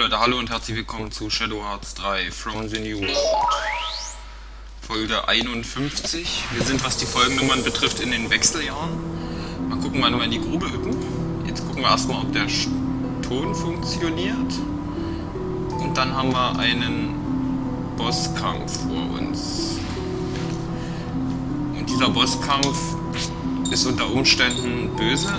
Leute, hallo und herzlich willkommen zu Shadow Hearts 3 From the New World. Folge 51. Wir sind, was die Folgennummern betrifft, in den Wechseljahren. Mal gucken, wann wir in die Grube hüppen. Jetzt gucken wir erstmal, ob der Ton funktioniert. Und dann haben wir einen Bosskampf vor uns. Und dieser Bosskampf ist unter Umständen böse.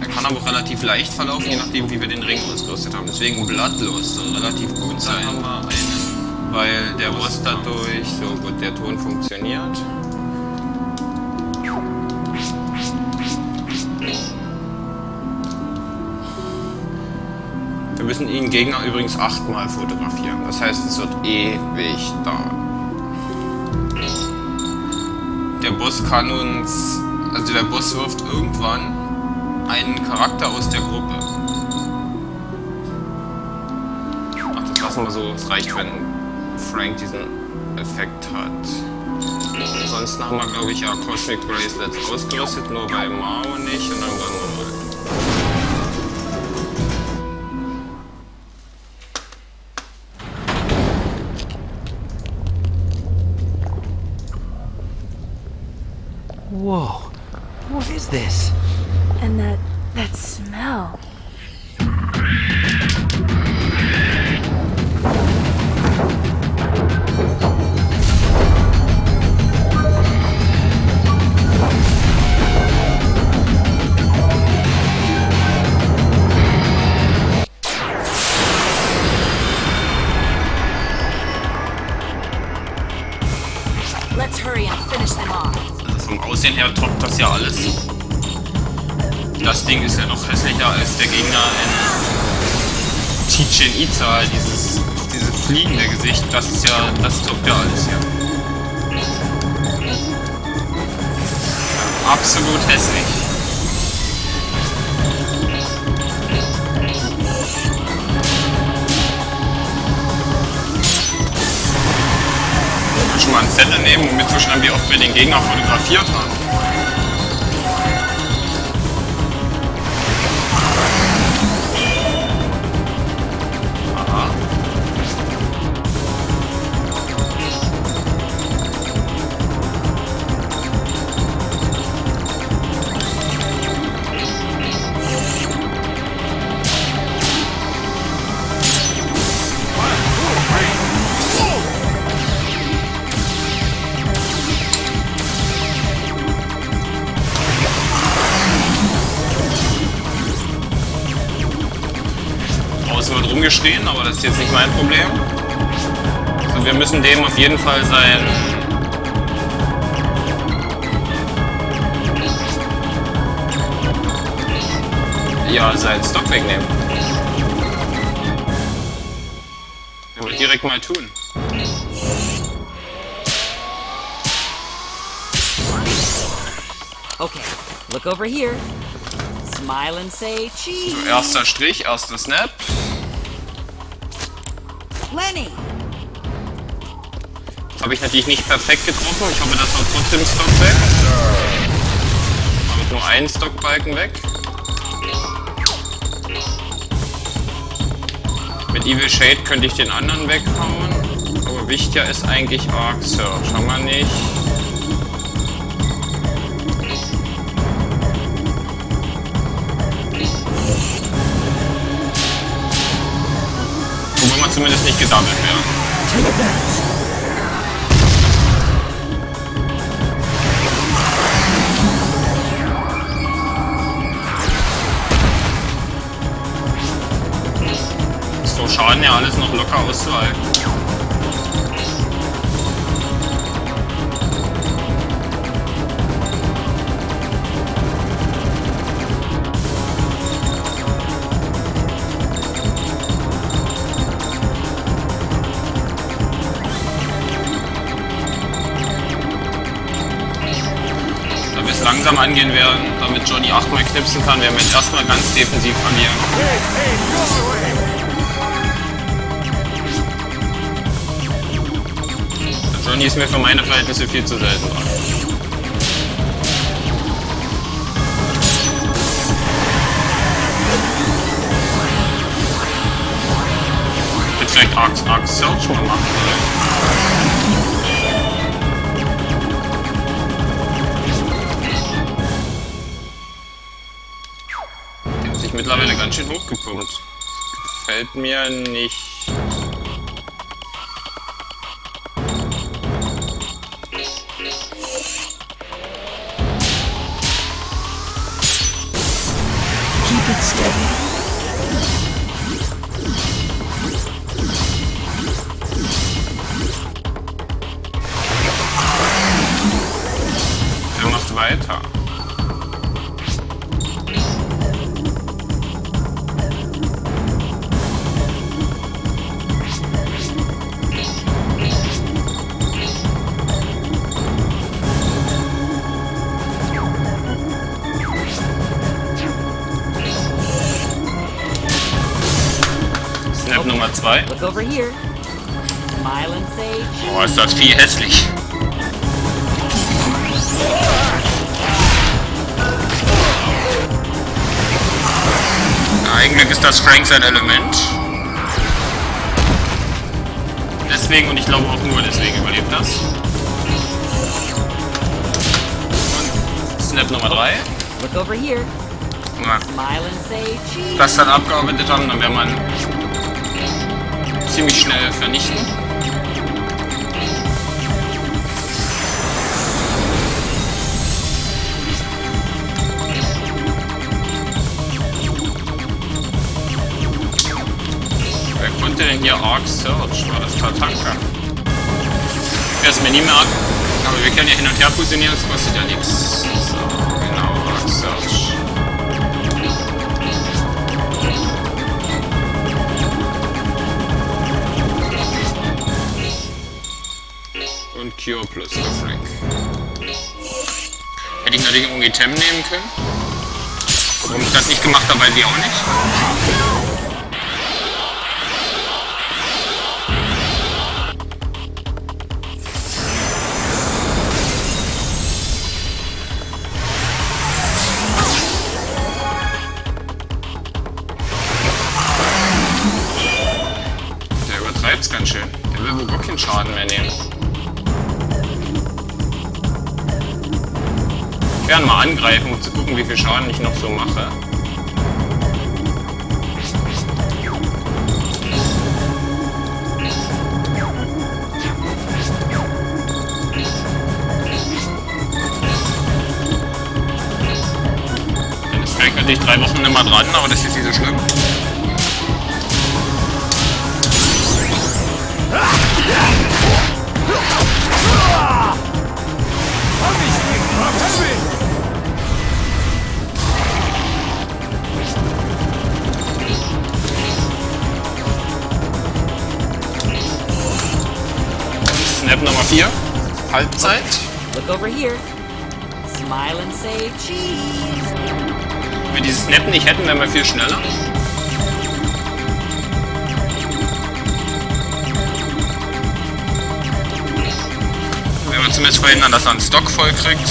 Er kann aber auch relativ leicht verlaufen, je nachdem wie wir den Ring ausgerüstet haben. Deswegen Bloodlust soll relativ gut sein. Dann haben wir einen, weil der Boss dadurch, so gut, der Ton funktioniert. Wir müssen ihn Gegner übrigens 8-mal fotografieren. Das heißt, es wird ewig dauern. Der Boss kann uns, also der Boss wirft irgendwann einen Charakter aus der Gruppe. Ach, das lassen wir so. Es reicht, wenn Frank diesen Effekt hat. Ansonsten haben wir, glaube ich, ja Cosmic Bracelets ausgerüstet, nur bei Mao nicht. Und dann wollen wir mal. Whoa, what is this? And that smell. Let's hurry and finish them off. Also vom Aussehen her toppt das ja alles. Das Ding ist ja noch hässlicher als der Gegner in Chichen Itza, dieses fliegende Gesicht, das toppt ja alles hier. Absolut hässlich. Ich will schon mal einen Zettel nehmen, um mitzuschreiben, wie oft wir den Gegner fotografiert haben. Wird rumgeschrien, aber das ist jetzt nicht mein Problem. Also wir müssen dem auf jeden Fall sein Stock wegnehmen. Das will ich direkt mal tun. Okay, look over here. Smile and say cheese. So, erster Strich, erster Snap. Lenny. Das habe ich natürlich nicht perfekt getroffen. Ich hoffe, das war trotzdem Stock weg. Damit nur ein Stockbalken weg. Mit Evil Shade könnte ich den anderen weghauen. Aber wichtiger ist eigentlich Arc Search. Haben wir nicht. Wo wir zumindest nicht gesammelt werden. Ist vor Schaden ja alles noch locker auszuhalten. Langsam angehen werden, damit Johnny 8-mal knipsen kann, werden wir jetzt erstmal ganz defensiv agieren. Johnny ist mir für meine Verhältnisse viel zu selten dran. vielleicht Arc Search mal machen sollen. Der hat sich mittlerweile ganz schön hochgepumpt. Gefällt mir nicht. Keep it steady. Er macht weiter. Snap Nummer 2. Look over here. Smile and say cheese. Oh, ist das Vieh hässlich. Eigentlich ist das Frank sein Element. Deswegen, und ich glaube auch nur deswegen überlebt das. Und Snap Nummer 3. Look over here. Na, Smile and say cheese. das dann abgearbeitet haben, dann wäre man ziemlich schnell vernichten. Wer konnte denn hier Arc Search? War das Tatanka? Ich werde es mir nie merken, aber wir können ja hin und her fusionieren, das kostet ja nichts. So, genau, Arc Search. Und Cure plus für Frank. Hätte ich natürlich irgendwie Tem nehmen können. Warum ich das nicht gemacht habe, weiß ich auch nicht. Der übertreibt's ganz schön. Der will wohl gar keinen Schaden mehr nehmen. Ich werde mal angreifen, um zu gucken, wie viel Schaden ich noch so mache. Dann ist Frank natürlich 3 Wochen nicht mehr dran, aber das ist nicht so schlimm. Snap Nummer 4. Halbzeit. Look over here. Smile and say cheese. Wenn wir dieses Snap nicht hätten, wären wir viel schneller. Wenn wir zumindest verhindern, dass er einen Stock voll kriegt.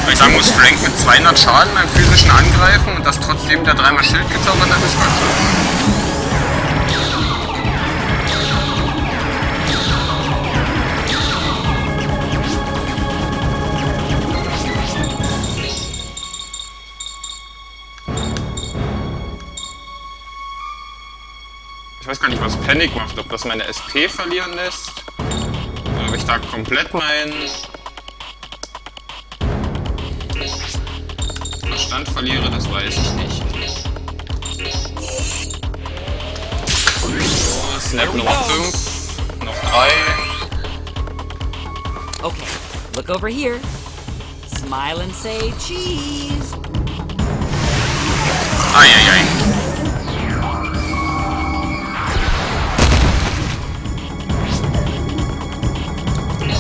Weil ich sagen muss, Frank mit 200 Schaden beim physischen Angreifen und das trotzdem der 3-mal Schild gezaubert hat, ist gut. Ich weiß gar nicht, was Panic macht, ob das meine SP verlieren lässt. Oder ob ich da komplett meinen Verstand verliere, das weiß ich nicht. So, Snap Nummer 5, noch 3. Okay, look over here. Smile and say cheese. Eieiei.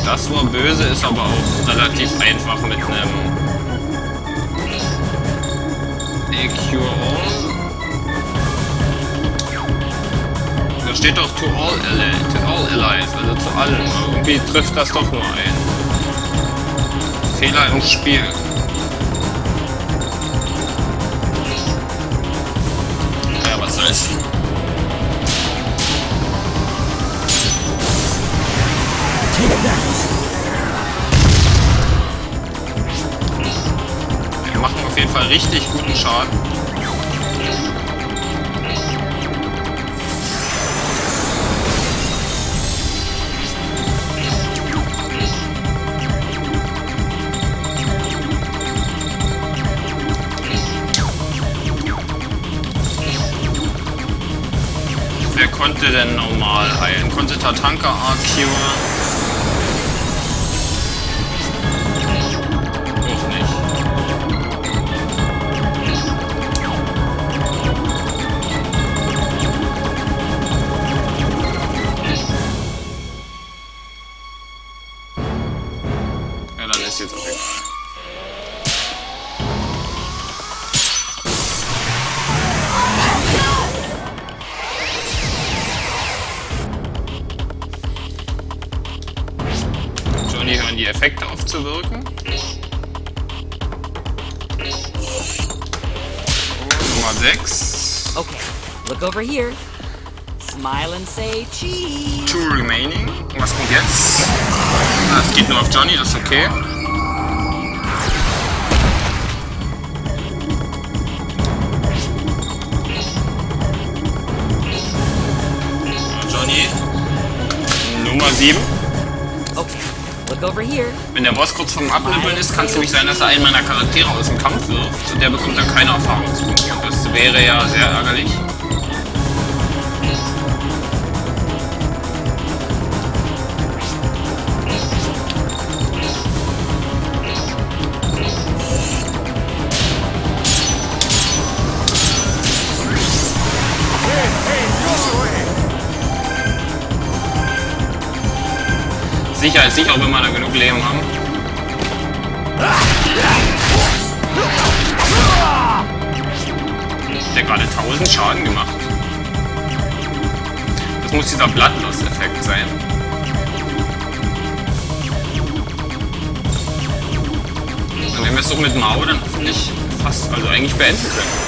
Das war böse, ist aber auch relativ einfach mit einem Cure All. Da steht doch to all allies, also zu allen. Aber irgendwie trifft das doch nur ein. Fehler im Spiel. wer konnte denn normal heilen? Konnte Tatanka Arcure? Auch nicht. Ja, dann ist jetzt auch egal. Johnny hören die Effekte aufzuwirken. Nummer 6. Okay, look over here. Smile and say cheese. 2 remaining. Was kommt jetzt? Es geht nur auf Johnny, das ist okay. Johnny. Nummer 7. Okay, look over here. Wenn der Boss kurz vorm Abnibbeln ist, kann es nämlich sein, dass er einen meiner Charaktere aus dem Kampf wirft und der bekommt dann keine Erfahrungspunkte. Und das wäre ja sehr ärgerlich. Sicher ist sicher, wenn wir da genug Leben haben. Der gerade 1000 Schaden gemacht. Das muss dieser Bloodlust-Effekt sein. Und wenn wir es doch mit Mao dann hoffentlich fast, also eigentlich beenden können.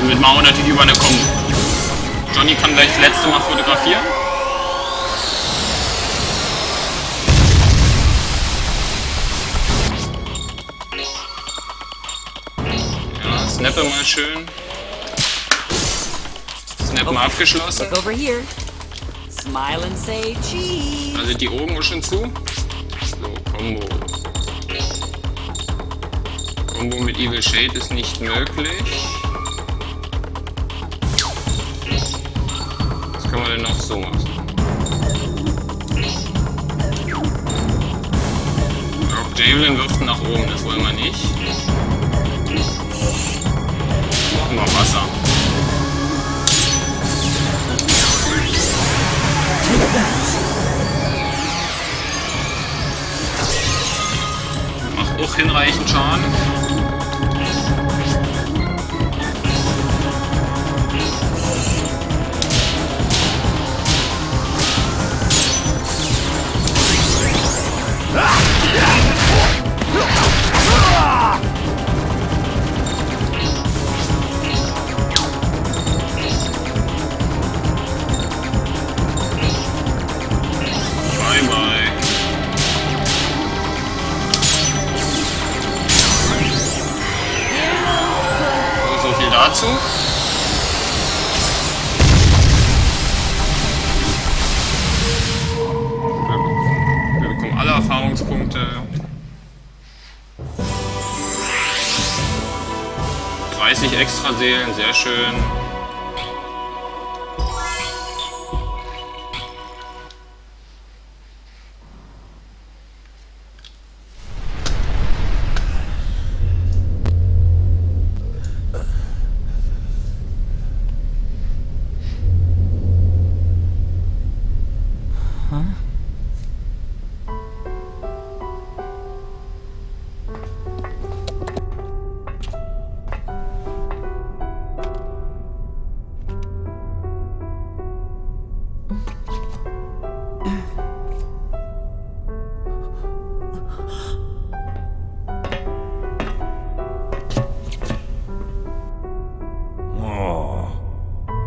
Mit Mao natürlich über eine Kombo. Johnny kann gleich das letzte Mal fotografieren. Ja, snappe mal schön. Snap mal abgeschlossen. Look over here. Smile and say cheese. Da sind die Augen schon zu. So, Combo. Combo mit Evil Shade ist nicht möglich. Was kann man denn noch so machen? Rock Javelin wirft nach oben, das wollen wir nicht. Machen wir Wasser. Macht auch hinreichend Schaden. Dazu. Wir bekommen alle Erfahrungspunkte. 30 extra Seelen, sehr schön.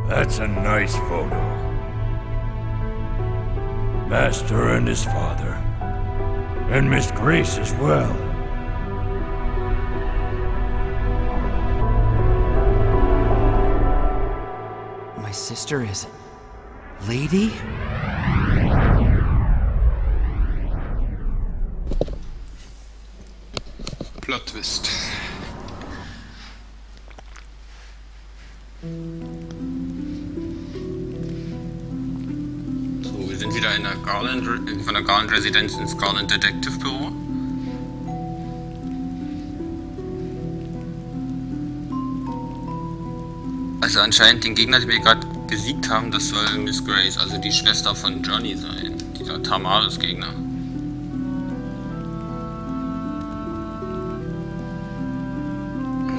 That's a nice photo. Master and his father. And Miss Grace as well. My sister is... Lady? Plot-Twist. So, wir sind wieder in der von der Garland Residenz ins Garland Detective Büro. Also anscheinend den Gegner, den wir gerade besiegt haben, das soll Miss Grace, also die Schwester von Johnny sein. Dieser Tamaris Gegner.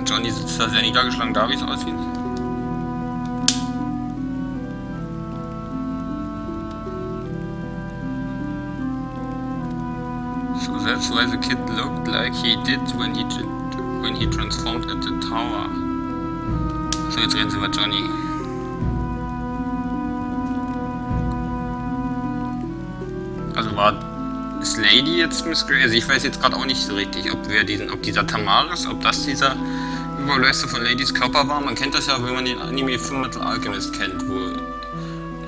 Johnny sitzt da sehr niedergeschlagen da, wie es aussieht. So that's why the kid looked like he did when he transformed at the tower. So, jetzt reden sie über Johnny. Also ist Lady jetzt Miss Grace? Also ich weiß jetzt gerade auch nicht so richtig, ob dieser Tamaris, ob das dieser Überläufer von Ladies Körper war. Man kennt das ja, wenn man den Anime Fullmetal Alchemist kennt, wo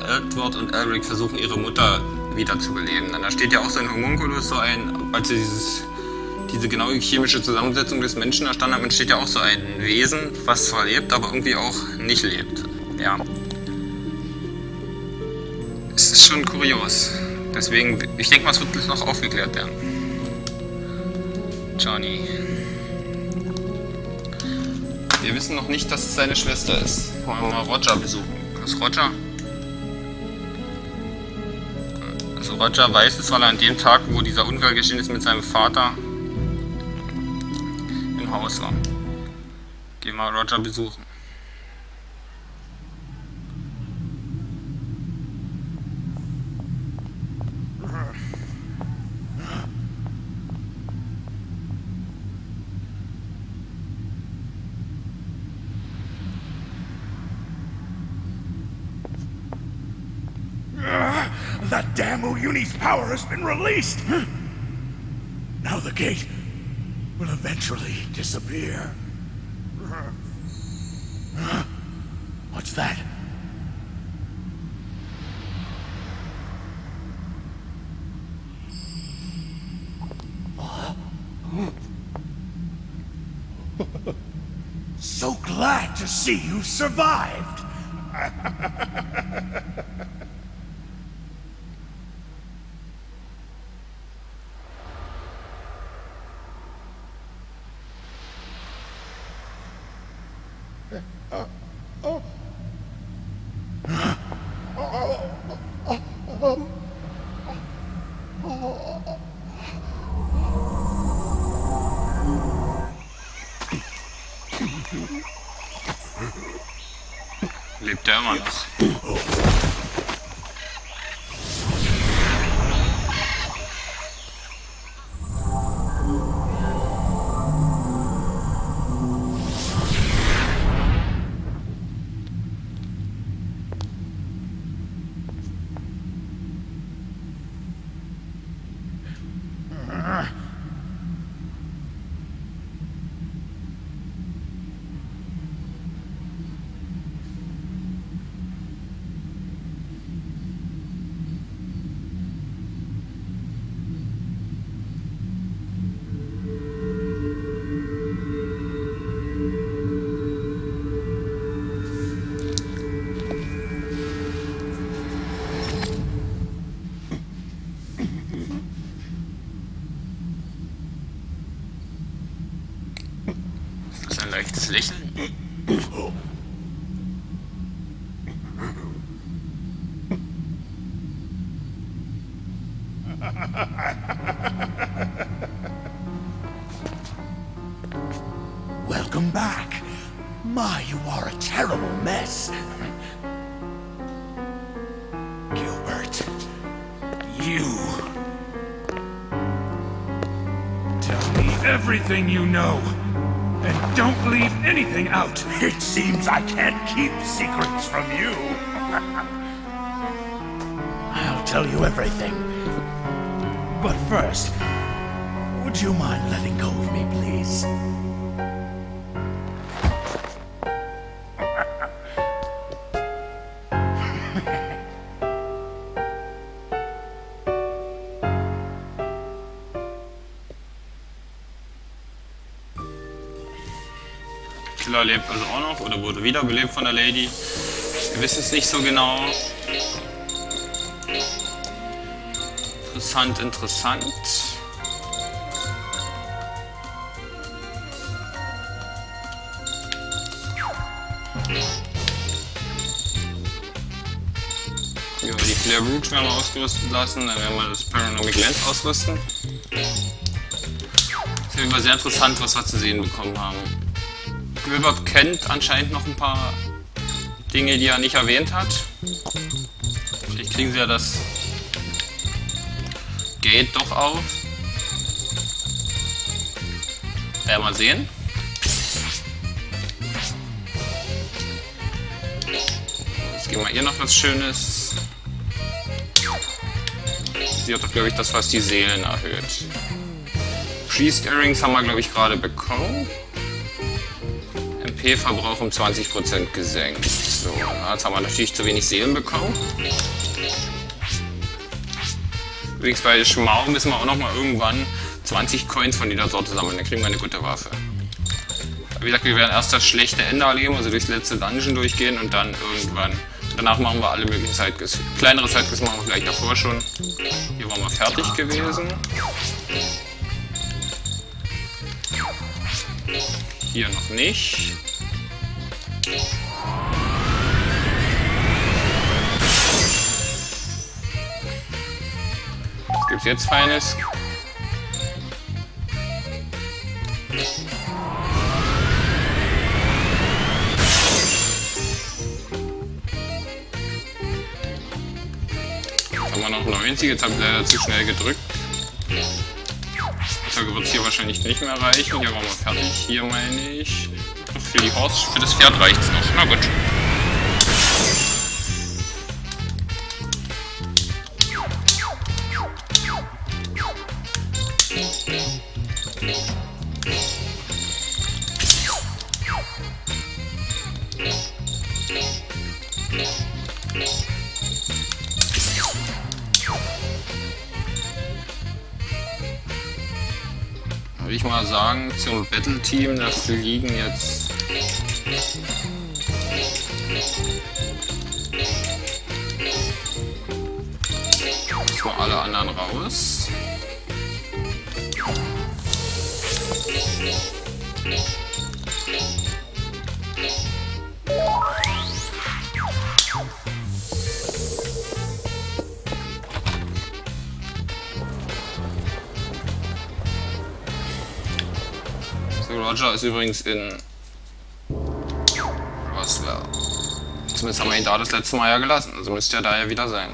Edward und Elric versuchen, ihre Mutter wieder zu beleben. Dann da steht ja auch so ein Homunculus, als sie diese genaue chemische Zusammensetzung des Menschen erstanden haben, entsteht ja auch so ein Wesen, was zwar lebt, aber irgendwie auch nicht lebt. Ja. Es ist schon kurios. Deswegen, ich denke mal, es wird noch aufgeklärt werden. Johnny. Wir wissen noch nicht, dass es seine Schwester ist. Wollen wir mal Roger besuchen. Was ist Roger? Also Roger weiß es, weil er an dem Tag, wo dieser Unfall geschehen ist, mit seinem Vater im Haus war. Gehen wir Roger besuchen. That damn Uyuni's power has been released! Now the gate will eventually disappear. What's that? So glad to see you survived! Lebt der immer noch? Ein leichtes Lächeln. Welcome back. My, you are a terrible mess. Gilbert, you. Tell me everything you know. And don't leave anything out. It seems I can't keep secrets from you. I'll tell you everything. But first, would you mind letting go of me, please? Killer lebt also auch noch oder wurde wiederbelebt von der Lady. Wir wissen es nicht so genau. Interessant, interessant. Ja, die Flare Root werden wir ausgerüstet lassen, dann werden wir das Paranomic Lens ausrüsten. Es ist immer sehr interessant, was wir zu sehen bekommen haben. Gilbert kennt anscheinend noch ein paar Dinge, die er nicht erwähnt hat. Vielleicht kriegen sie ja das Gate doch auf. Werden wir sehen. Jetzt geben wir ihr noch was Schönes. Sie hat doch, glaube ich, das, was die Seelen erhöht. Priest Earrings haben wir, glaube ich, gerade bekommen. MP-Verbrauch um 20% gesenkt. So, jetzt haben wir natürlich zu wenig Seelen bekommen. Übrigens bei Schmau müssen wir auch noch mal irgendwann 20 Coins von jeder Sorte sammeln. Dann kriegen wir eine gute Waffe. Wie gesagt, wir werden erst das schlechte Ende erleben, also durchs letzte Dungeon durchgehen und dann irgendwann. Danach machen wir alle möglichen Sidequests. Kleinere Sidequests machen wir vielleicht davor schon. Hier waren wir fertig gewesen. Hier noch nicht. Was gibt's jetzt Feines? Jetzt haben wir noch 90, jetzt habe ich leider zu schnell gedrückt. Deshalb wird es hier wahrscheinlich nicht mehr reichen. Hier waren wir fertig. Hier meine ich. Für die Horse, für das Pferd reicht es noch. Na gut. Würde ich mal sagen, zum Battle Team, da fliegen jetzt so alle anderen raus. Roger ist übrigens in Roswell. Zumindest haben wir ihn da das letzte Mal ja gelassen, also müsste er da ja wieder sein.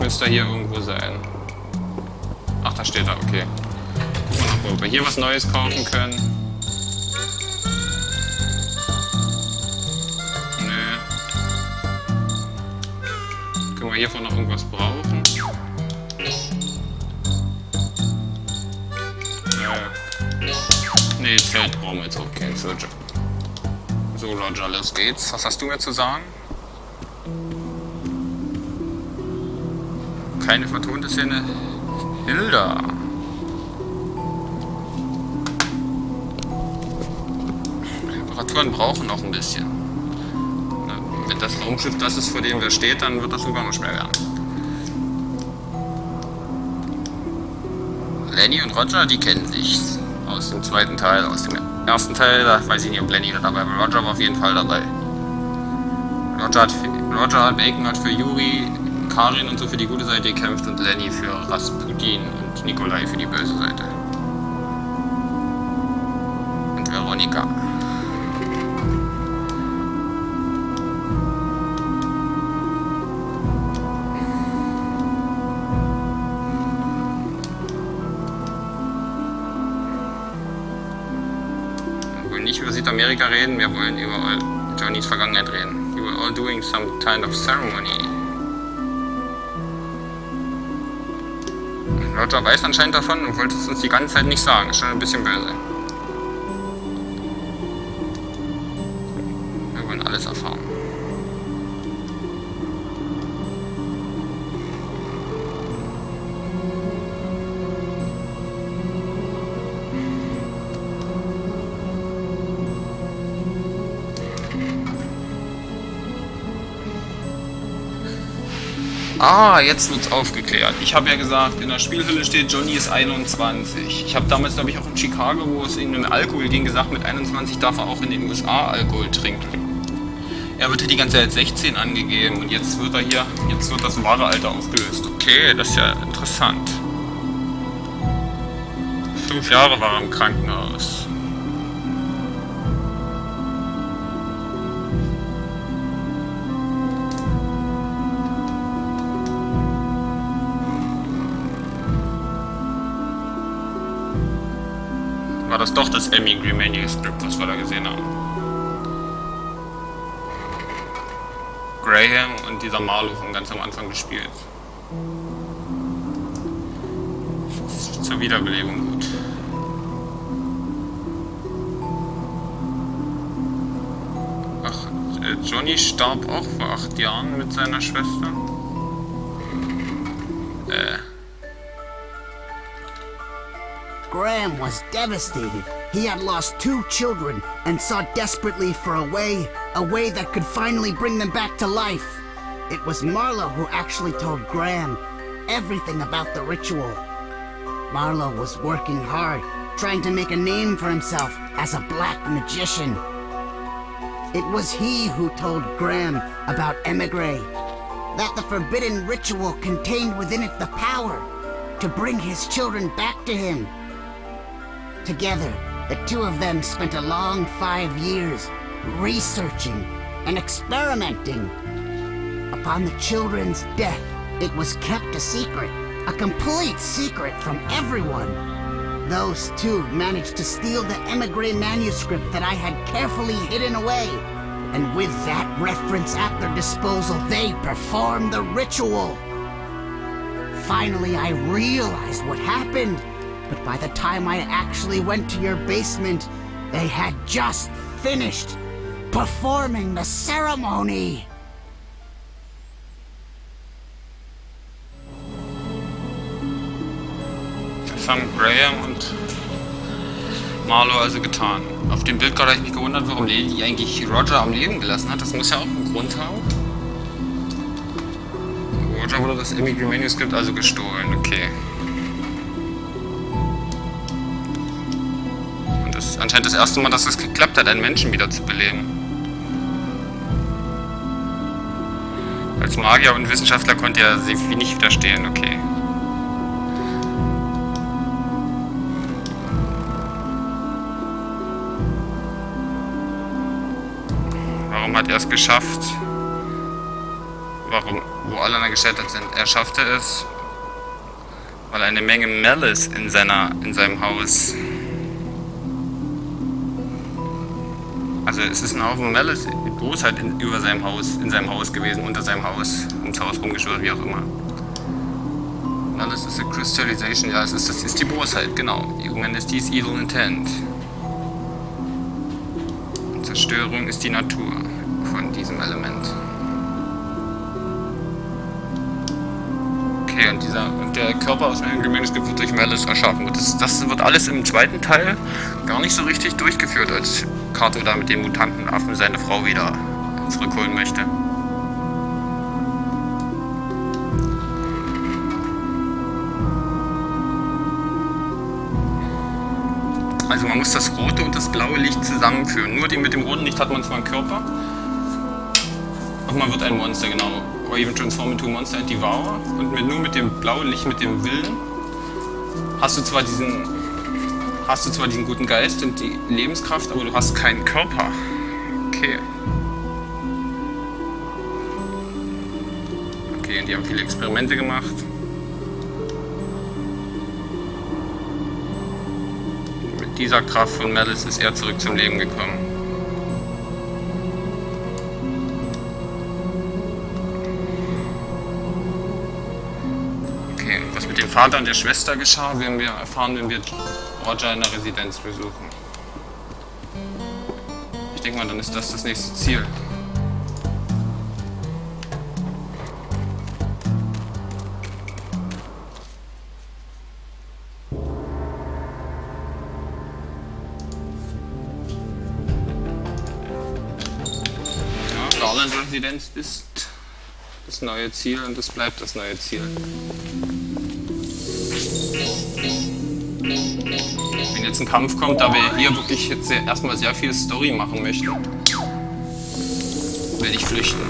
Müsste er hier irgendwo sein. Ach, da steht er, okay. Gucken wir noch, ob wir hier was Neues kaufen können. Nö. Können wir hiervon noch irgendwas brauchen? Nee, Zelt brauchen wir jetzt auch kein Surgeon. So, Roger, los geht's. Was hast du mir zu sagen? Keine vertonte Szene. Hilda. Reparaturen brauchen noch ein bisschen. Wenn das Raumschiff das ist, vor dem wir steht, dann wird das sogar noch schwer werden. Lenny und Roger, die kennen sich aus dem zweiten Teil. Aus dem ersten Teil, da weiß ich nicht, ob Lenny da dabei war. Roger war auf jeden Fall dabei. Roger Bacon hat für Yuri, Karin und so für die gute Seite gekämpft und Lenny für Rasputin und Nikolai für die böse Seite. Und Veronika. Wir wollen nicht über Südamerika reden, wir wollen über Johnnys Vergangenheit reden. We were all doing some kind of ceremony. Roger weiß anscheinend davon und wollte es uns die ganze Zeit nicht sagen. Ist schon ein bisschen böse. Wir wollen alles erfahren. Ah, jetzt wird's aufgeklärt. Ich habe ja gesagt, in der Spielhülle steht, Johnny ist 21. Ich habe damals, glaube ich, auch in Chicago, wo es in um Alkohol ging, gesagt, mit 21 darf er auch in den USA Alkohol trinken. Er wird hier die ganze Zeit 16 angegeben und jetzt wird das wahre Alter aufgelöst. Okay, das ist ja interessant. 5 Jahre war er im Krankenhaus. War das doch das Manuscript, was wir da gesehen haben. Graham und dieser Marlowe von ganz am Anfang gespielt. Das ist zur Wiederbelebung gut. Ach, Johnny starb auch vor 8 Jahren mit seiner Schwester. Graham was devastated. He had lost 2 children and sought desperately for a way that could finally bring them back to life. It was Marlowe who actually told Graham everything about the ritual. Marlowe was working hard, trying to make a name for himself as a black magician. It was he who told Graham about Emigre, that the forbidden ritual contained within it the power to bring his children back to him. Together, the 2 of them spent a long 5 years researching and experimenting. Upon the children's death, it was kept a secret, a complete secret from everyone. Those 2 managed to steal the Emigre manuscript that I had carefully hidden away. And with that reference at their disposal, they performed the ritual. Finally, I realized what happened. But by the time I actually went to your basement, they had just finished performing the ceremony. Das haben Graham und Marlowe also getan. Auf dem Bild gerade habe ich mich gewundert, warum Lady eigentlich Roger am Leben gelassen hat. Das muss ja auch einen Grund haben. Roger wurde das Manuscript also gestohlen, okay. Anscheinend das erste Mal, dass es geklappt hat, einen Menschen wieder zu beleben. Als Magier und Wissenschaftler konnte er sie nicht widerstehen, okay. Warum hat er es geschafft? Warum? Wo alle anderen gescheitert sind. Er schaffte es, weil eine Menge Malice in seinem Haus. Also es ist ein Haufen Malice, Bosheit in seinem Haus gewesen, unter seinem Haus, ums Haus rumgeschwört, wie auch immer. Malice ist a crystallization, ja, das ist die Bosheit, genau. Humanity is evil intent. Und Zerstörung ist die Natur von diesem Element. Okay, und der Körper aus dem Manuscript wird durch Malice erschaffen. Und das wird alles im zweiten Teil gar nicht so richtig durchgeführt, als Kato da mit dem Mutantenaffen seine Frau wieder zurückholen möchte. Also man muss das rote und das blaue Licht zusammenführen. Nur mit dem roten Licht hat man zwar einen Körper und man wird ein Monster, genau. Or even transform into a monster and devour. Und nur mit dem blauen Licht, mit dem Willen, hast du zwar diesen guten Geist und die Lebenskraft, aber du hast keinen Körper. Okay. Okay, und die haben viele Experimente gemacht. Mit dieser Kraft von Malice ist er zurück zum Leben gekommen. Vater und der Schwester geschah, werden wir erfahren, wenn wir Roger in der Residenz besuchen. Ich denke mal, dann ist das das nächste Ziel. Ja, Garland-Residenz ist das neue Ziel und das bleibt das neue Ziel. Wenn jetzt ein Kampf kommt, da wir hier wirklich jetzt erstmal sehr viel Story machen möchten, werde ich flüchten.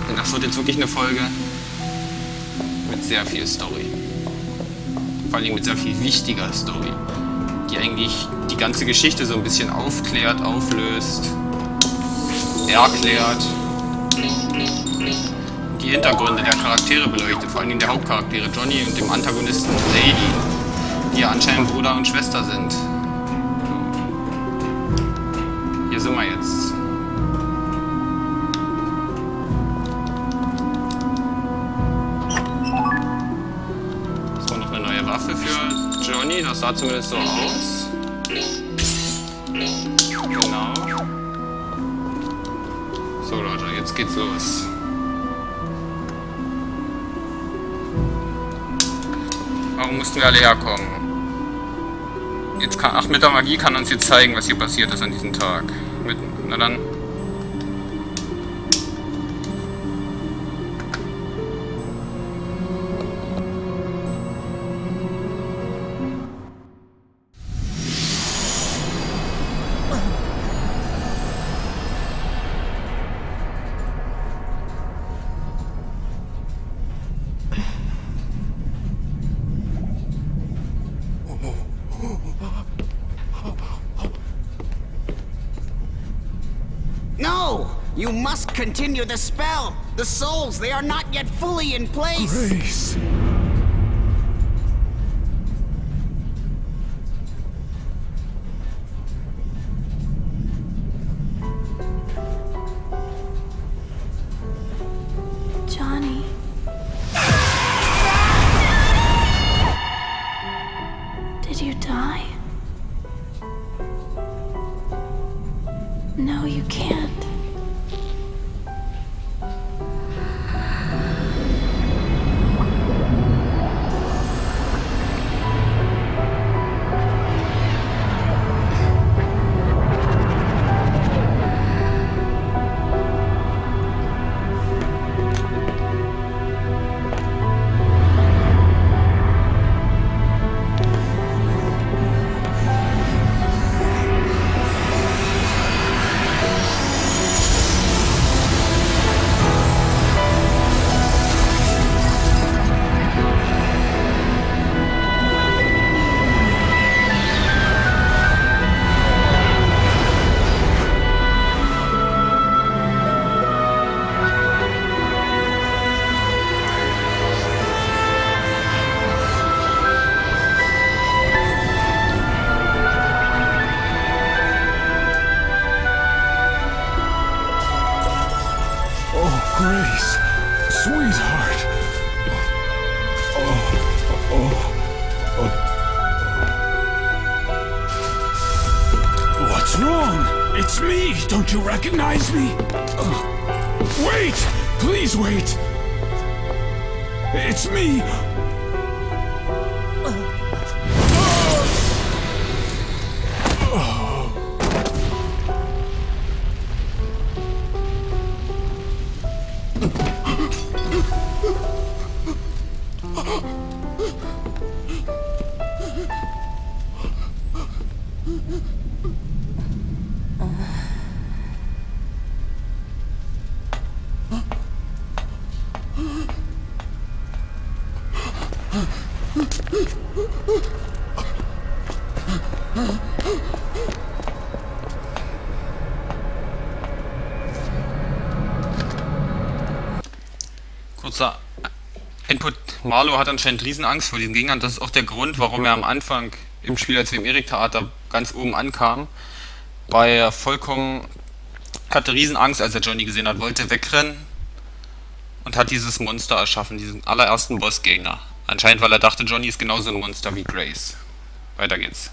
Denn das wird jetzt wirklich eine Folge mit sehr viel Story. Vor allem mit sehr viel wichtiger Story, die eigentlich die ganze Geschichte so ein bisschen aufklärt, auflöst, erklärt. Die Hintergründe der Charaktere beleuchtet, vor allem der Hauptcharaktere Johnny und dem Antagonisten Lady, die ja anscheinend Bruder und Schwester sind. Hier sind wir jetzt. Das war noch eine neue Waffe für Johnny, das sah zumindest so aus. Genau. So Roger, jetzt geht's los. Warum mussten wir alle herkommen? Mit der Magie kann uns jetzt zeigen, was hier passiert ist an diesem Tag. Na dann. No! You must continue the spell! The souls, they are not yet fully in place! Grace. Johnny. Did you die? No, you can't. Grace, sweetheart. What's wrong? It's me. Don't you recognize me? Wait! Please wait. It's me. Kurzer Input. Marlo hat anscheinend riesen Angst vor diesen Gegnern. Das ist auch der Grund, warum er am Anfang im Spiel, als wir im Erik-Theater ganz oben ankamen, hatte riesen Angst, als er Johnny gesehen hat, wollte wegrennen und hat dieses Monster erschaffen, diesen allerersten Bossgegner. Anscheinend, weil er dachte, Johnny ist genauso ein Monster wie Grace. Weiter geht's.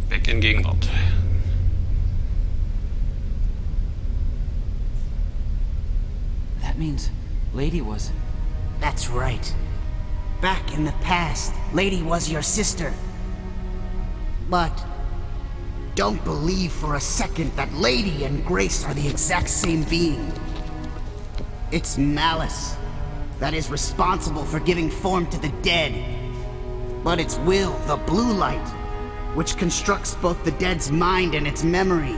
Weg in Gegenwart. That means Lady was... That's right. Back in the past, Lady was your sister. But don't believe for a second that Lady and Grace are the exact same being. It's Malice that is responsible for giving form to the dead. But it's Will, the blue light, which constructs both the dead's mind and its memory.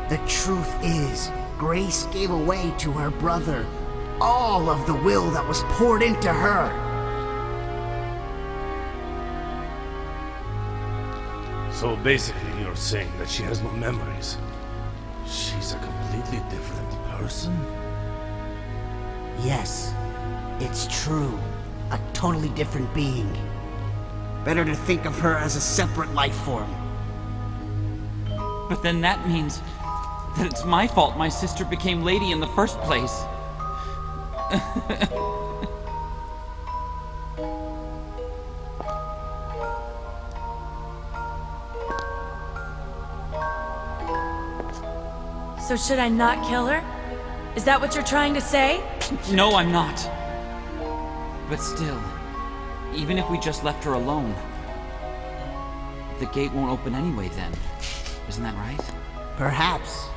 The truth is, Grace gave away to her brother all of the will that was poured into her. So basically you're saying that she has no memories. She's a completely different person? Yes, it's true. A totally different being. Better to think of her as a separate life form. But then that means that it's my fault my sister became Lady in the first place. So should I not kill her? Is that what you're trying to say? No, I'm not. But still, even if we just left her alone, the gate won't open anyway then. Isn't that right? Perhaps.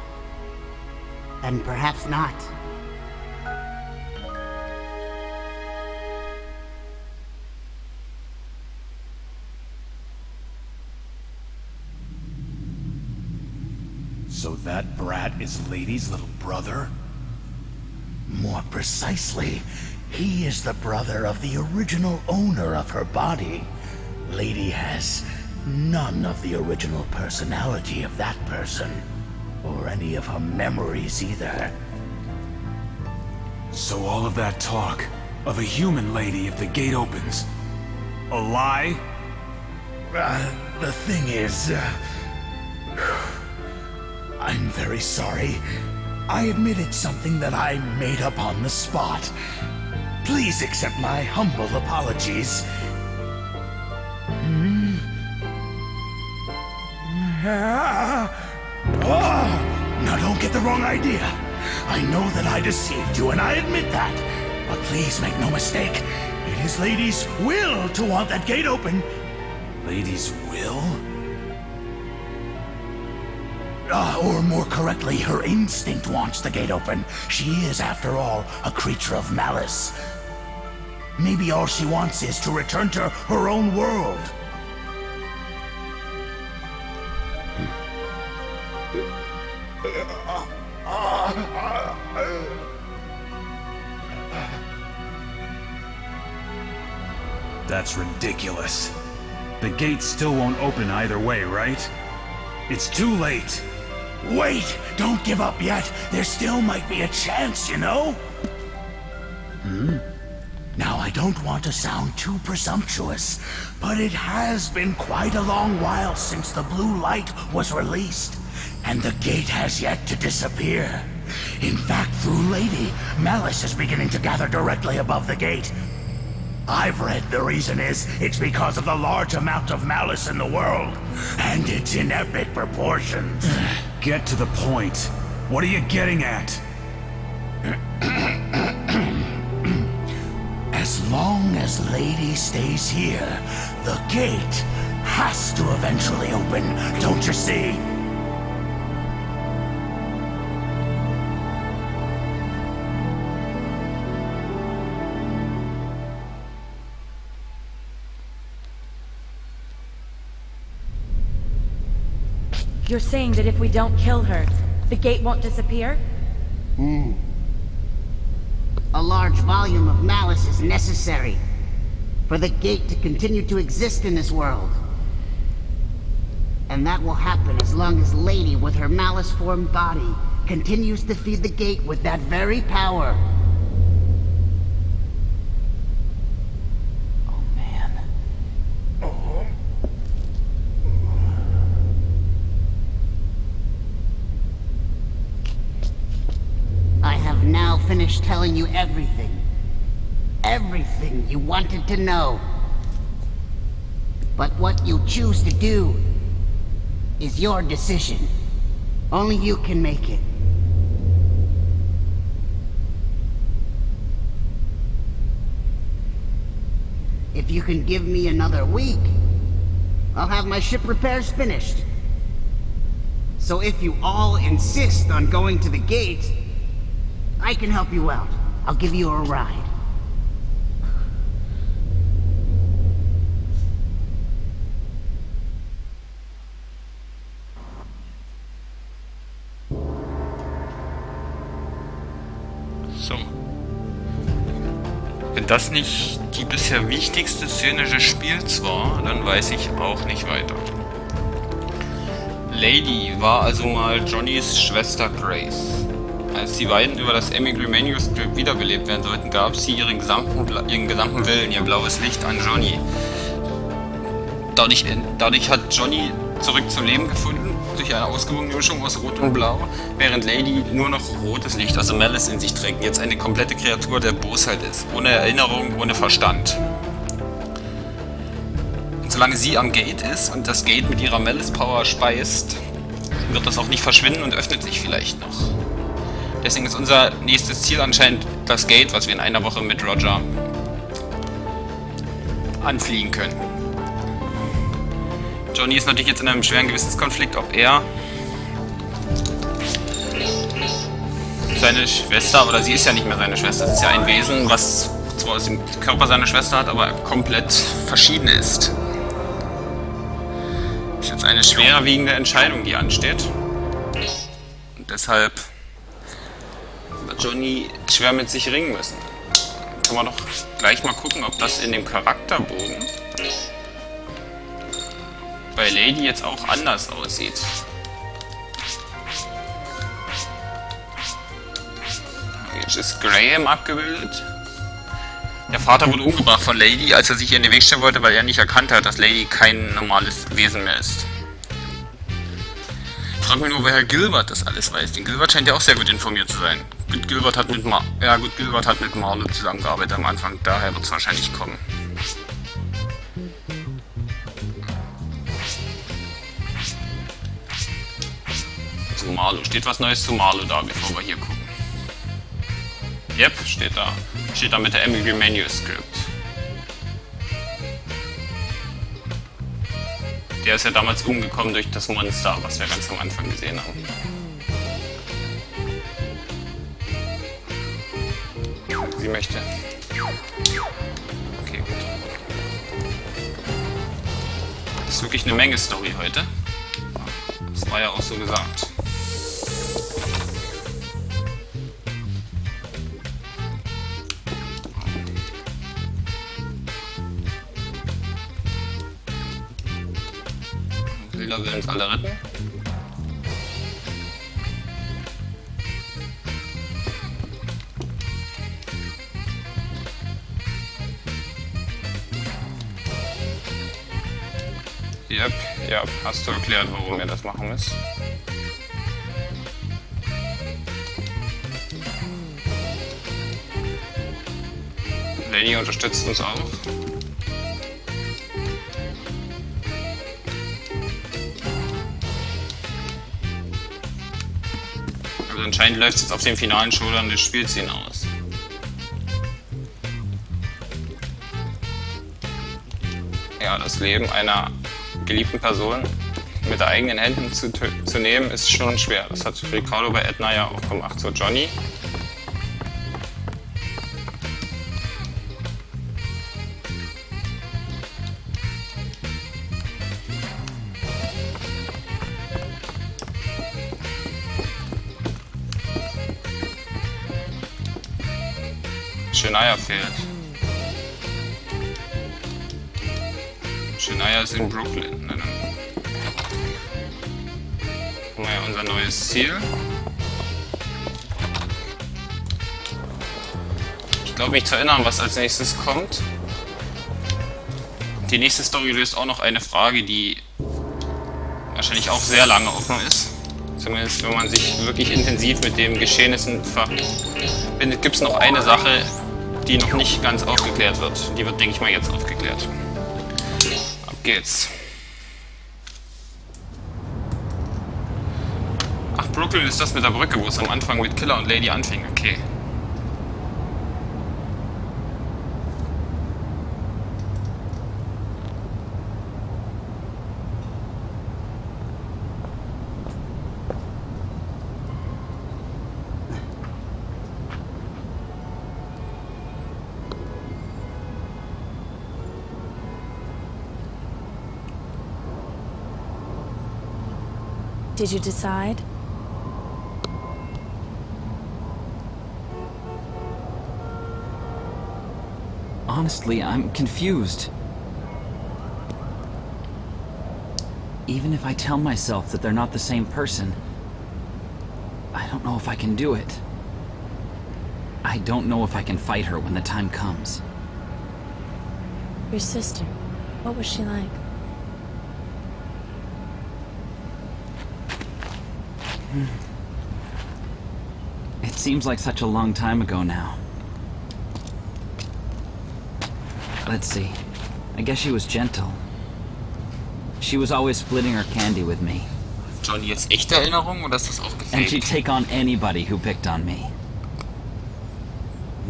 And perhaps not. So that brat is Lady's little brother? More precisely, he is the brother of the original owner of her body. Lady has none of the original personality of that person, or any of her memories either. So all of that talk of a human lady if the gate opens, a lie? The thing is, I'm very sorry. I admit it's something that I made up on the spot. Please accept my humble apologies. Now don't get the wrong idea. I know that I deceived you, and I admit that. But please make no mistake. It is Lady's will to want that gate open. Lady's will? Or more correctly, her instinct wants the gate open. She is, after all, a creature of malice. Maybe all she wants is to return to her own world. That's ridiculous. The gate still won't open either way, right? It's too late. Wait! Don't give up yet! There still might be a chance, you know? Now, I don't want to sound too presumptuous, but it has been quite a long while since the blue light was released, and the gate has yet to disappear. In fact, through Lady, malice is beginning to gather directly above the gate. I've read the reason is it's because of the large amount of malice in the world, and it's in epic proportions. Get to the point. What are you getting at? As long as Lady stays here, the gate has to eventually open, don't you see? You're saying that if we don't kill her, the gate won't disappear? A large volume of malice is necessary for the gate to continue to exist in this world. And that will happen as long as Lady with her malice-formed body continues to feed the gate with that very power. Oh man. I have now finished telling you everything. Everything you wanted to know. But what you choose to do is your decision. Only you can make it. If you can give me another week, I'll have my ship repairs finished. So if you all insist on going to the gate, I can help you out. I'll give you a ride. So. Wenn das nicht die bisher wichtigste Szene des Spiels war, dann weiß ich auch nicht weiter. Lady war also mal Johnnys Schwester Grace. Als die beiden über das Emigre Manuscript wiederbelebt werden sollten, gab sie ihren gesamten Willen, ihr blaues Licht an Johnny. Dadurch hat Johnny zurück zum Leben gefunden, durch eine ausgewogene Mischung aus Rot und Blau, während Lady nur noch rotes Licht, also Malice in sich trägt, jetzt eine komplette Kreatur der Bosheit ist, ohne Erinnerung, ohne Verstand. Und solange sie am Gate ist und das Gate mit ihrer Malice-Power speist, wird das auch nicht verschwinden und öffnet sich vielleicht noch. Deswegen ist unser nächstes Ziel anscheinend das Gate, was wir in einer Woche mit Roger anfliegen können. Johnny ist natürlich jetzt in einem schweren Gewissenskonflikt, ob er seine Schwester, oder sie ist ja nicht mehr seine Schwester, es ist ja ein Wesen, was zwar aus dem Körper seiner Schwester hat, aber komplett verschieden ist. Das ist jetzt eine schwerwiegende Entscheidung, die ansteht. Und deshalb wird Johnny schwer mit sich ringen müssen. Können wir doch gleich mal gucken, ob das in dem Charakterbogen bei Lady jetzt auch anders aussieht. Jetzt ist Graham abgebildet. Der Vater wurde umgebracht von Lady, als er sich ihr in den Weg stellen wollte, weil er nicht erkannt hat, dass Lady kein normales Wesen mehr ist. Ich frage mich nur, woher Gilbert das alles weiß. Denn Gilbert scheint ja auch sehr gut informiert zu sein. Gilbert hat mit Marlo zusammengearbeitet am Anfang, daher wird es wahrscheinlich kommen. Zu Marlo. Steht was Neues zu Marlo da, bevor wir hier gucken? Yep, steht da. Steht da mit der Emigre Manuscript. Der ist ja damals umgekommen durch das Monster, was wir ganz am Anfang gesehen haben. Sie möchte. Okay, gut. Das ist wirklich eine Menge Story heute. Das war ja auch so gesagt. Hilda will uns alle retten. Ja, hast du erklärt, warum ihr das machen müsst? Lady unterstützt uns auch. Also anscheinend läuft es jetzt auf den finalen Showdown des Spiels hinaus. Ja, das Leben einer geliebten Person mit eigenen Händen zu nehmen, ist schon schwer. Das hat Ricardo bei Edna ja auch gemacht. So, Johnny. Shania fehlt. Shania ist in Brooklyn. Naja, unser neues Ziel. Ich glaube, mich zu erinnern, was als nächstes kommt. Die nächste Story löst auch noch eine Frage, die wahrscheinlich auch sehr lange offen ist. Zumindest wenn man sich wirklich intensiv mit den Geschehnissen verbindet, gibt es noch eine Sache, die noch nicht ganz aufgeklärt wird. Die wird, denke ich mal, jetzt aufgeklärt. Ab geht's. Ach, Brooklyn ist das mit der Brücke, wo es am Anfang mit Killer und Lady anfing. Okay. Did you decide? Honestly, I'm confused. Even if I tell myself that they're not the same person, I don't know if I can do it. I don't know if I can fight her when the time comes. Your sister, what was she like? It seems like such a long time ago now. Let's see. I guess she was gentle. She was always splitting her candy with me. Johnny, jetzt echte Erinnerung oder ist das auch And she'd gefaked? take on anybody who picked on me.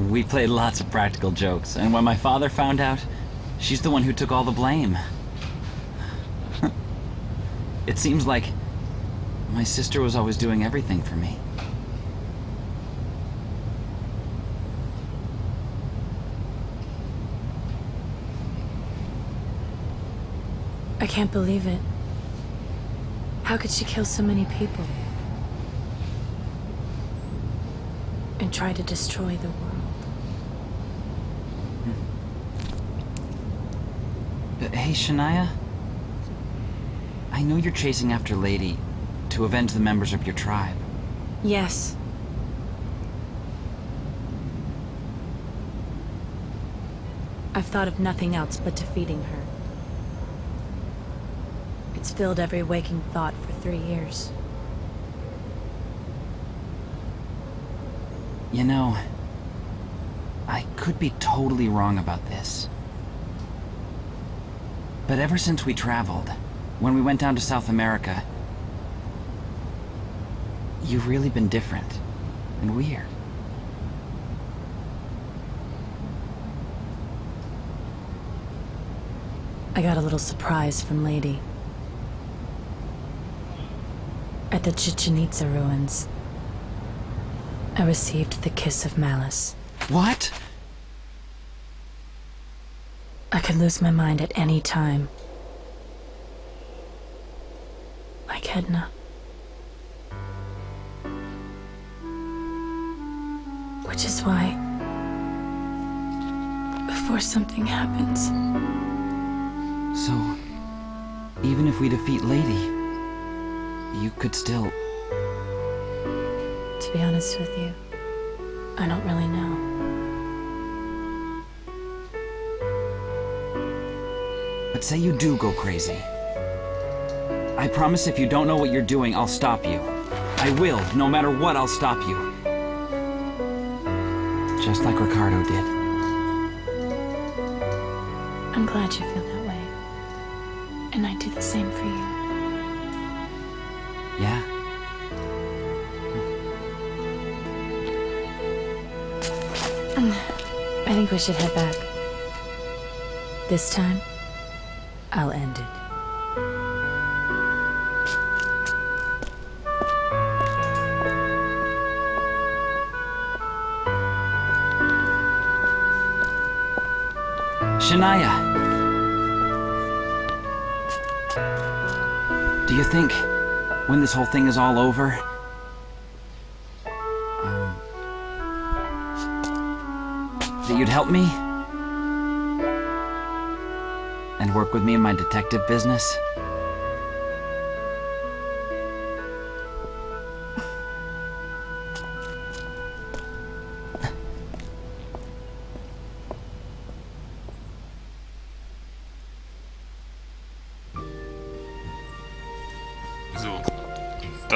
We played lots of practical jokes, and when my father found out, she's the one who took all the blame. It seems like my sister was always doing everything for me. I can't believe it. How could she kill so many people? And try to destroy the world? Hey, Shania? I know you're chasing after Lady to avenge the members of your tribe. Yes. I've thought of nothing else but defeating her. It's filled every waking thought for 3 years. You know, I could be totally wrong about this. But ever since we traveled, when we went down to South America, you've really been different and weird. I got a little surprise from Lady. At the Chichen Itza ruins, I received the kiss of malice. What? I could lose my mind at any time. Like Edna. Which is why, before something happens, So, even if we defeat Lady, you could still... to be honest with you, I don't really know. But say you do go crazy. I promise if you don't know what you're doing, I'll stop you. I will. No matter what, I'll stop you. Just like Ricardo did. I'm glad you feel that way. And I'd do the same for you. Yeah? I think we should head back. This time, I'll end it. Shania! Do you think, when this whole thing is all over, that you'd help me? And work with me in my detective business?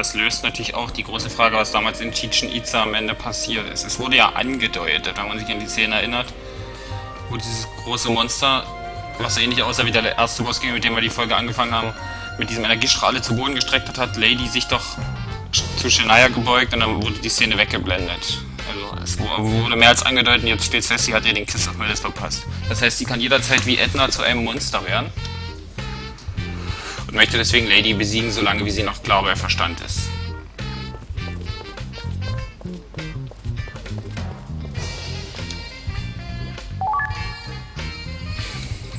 das löst natürlich auch die große Frage, was damals in Chichen Itza am Ende passiert ist. Es wurde ja angedeutet, wenn man sich an die Szene erinnert, wo dieses große Monster, was so ähnlich aussah wie der erste Bossgegner, mit dem wir die Folge angefangen haben, mit diesem Energiestrahl alle zu Boden gestreckt hat, Lady sich doch zu Shania gebeugt und dann wurde die Szene weggeblendet. Also es wurde mehr als angedeutet, jetzt steht fest, sie hat ihr den Kiss of Melis verpasst. Das heißt, sie kann jederzeit wie Edna zu einem Monster werden und möchte deswegen Lady besiegen, solange wie sie noch klar bei Verstand ist.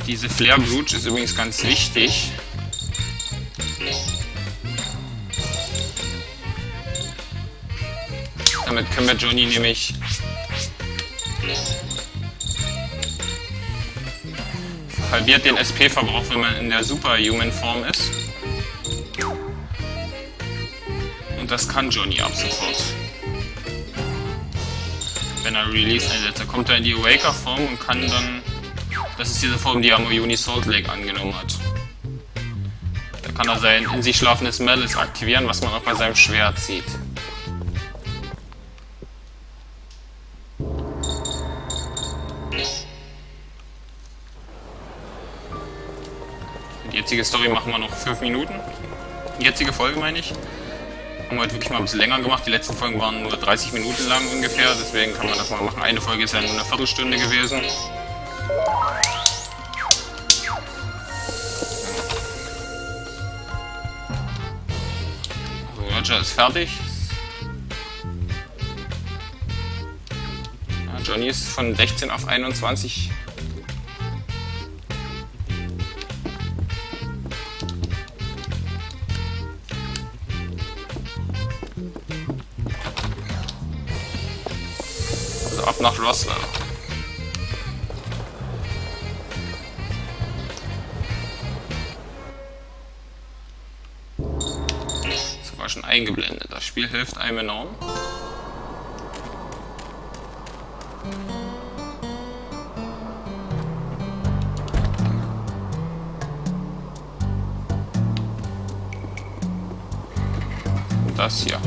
Diese Flare Brooch ist übrigens ganz wichtig. Damit können wir Johnny nämlich halbiert den SP-Verbrauch, wenn man in der Superhuman-Form ist. Und das kann Johnny ab sofort. Wenn er Release einsetzt, dann kommt er in die Awaker-Form und kann dann... Das ist diese Form, die er am Uni Salt Lake angenommen hat. Da kann er sein in sich schlafendes Malice aktivieren, was man auch bei seinem Schwert sieht. Die jetzige Story machen wir noch 5 Minuten. Die jetzige Folge meine ich. Haben wir heute wirklich mal ein bisschen länger gemacht. Die letzten Folgen waren nur 30 Minuten lang ungefähr. Deswegen kann man das mal machen. Eine Folge ist ja nur eine Viertelstunde gewesen. So, Roger ist fertig. Ja, Johnny ist von 16 auf 21. Also ab nach Roswell. Das war schon eingeblendet. Das Spiel hilft einem enorm. Und das hier.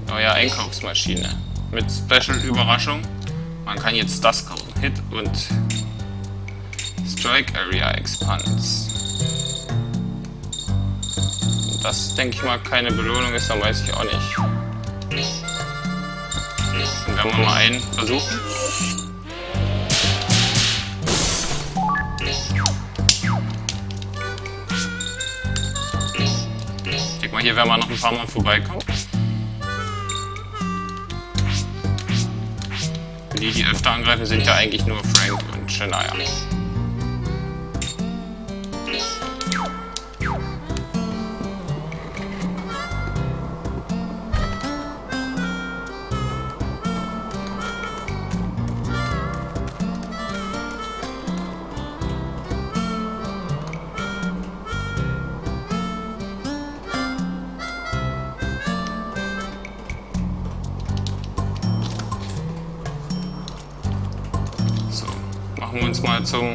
Neue Einkaufsmaschine. Mit Special-Überraschung. Man kann jetzt das kaufen. Hit und Strike Area Expands. Und das, denke ich mal, keine Belohnung ist, dann weiß ich auch nicht. Dann werden wir mal einen versuchen. Ich denke mal, hier werden wir noch ein paar Mal vorbeikommen. Die öfter angreifen, sind ja eigentlich nur Frank und Shania. Machen wir uns mal zum...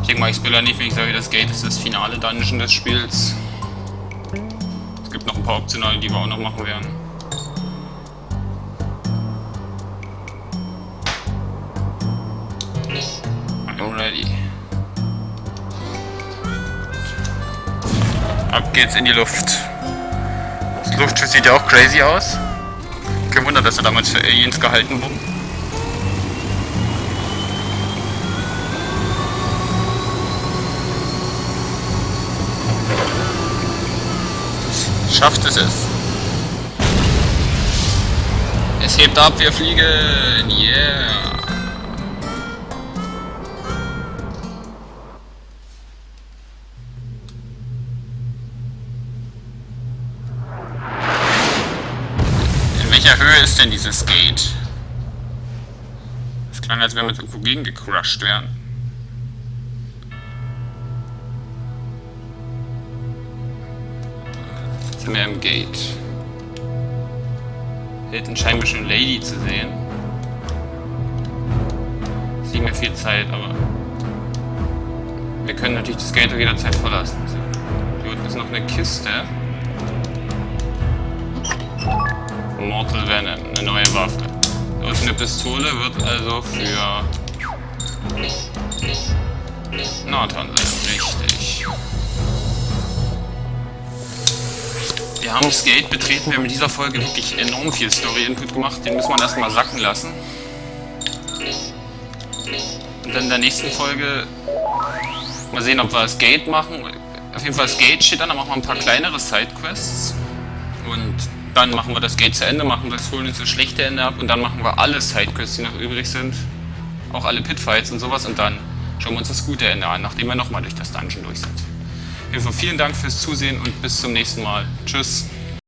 Ich denke mal, ich spoilere nicht, wenn ich sage, das Gate ist das finale Dungeon des Spiels. Es gibt noch ein paar optionale, die wir auch noch machen werden. I'm ready. Ab geht's in die Luft. Das Luftschiff sieht ja auch crazy aus. Kein Wunder, dass er damals für Aliens gehalten wurde. Schafft es es. Es hebt ab, wir fliegen. Yeah. In welcher Höhe ist denn dieses Gate? Es klang, als wenn wir irgendwo gegen gecrushed wären. Mehr im Gate. Hält scheinbar schon Lady zu sehen. Ist nicht mehr viel Zeit, aber wir können natürlich das Gate auch jederzeit verlassen. So. Hier unten ist noch eine Kiste. Mortal Venom, eine neue Waffe. Und eine Pistole wird also für Nathan sein, richtig. Wir haben das Gate betreten, wir haben in dieser Folge wirklich enorm viel Story-Input gemacht, den muss man erstmal sacken lassen. Und dann in der nächsten Folge mal sehen, ob wir das Gate machen. Auf jeden Fall das Gate steht dann machen wir ein paar kleinere Sidequests. Und dann machen wir das Gate zu Ende, holen uns das schlechte Ende ab und dann machen wir alle Sidequests, die noch übrig sind. Auch alle Pitfights und sowas und dann schauen wir uns das gute Ende an, nachdem wir nochmal durch das Dungeon durch sind. Auf jeden Fall vielen Dank fürs Zusehen und bis zum nächsten Mal. Tschüss.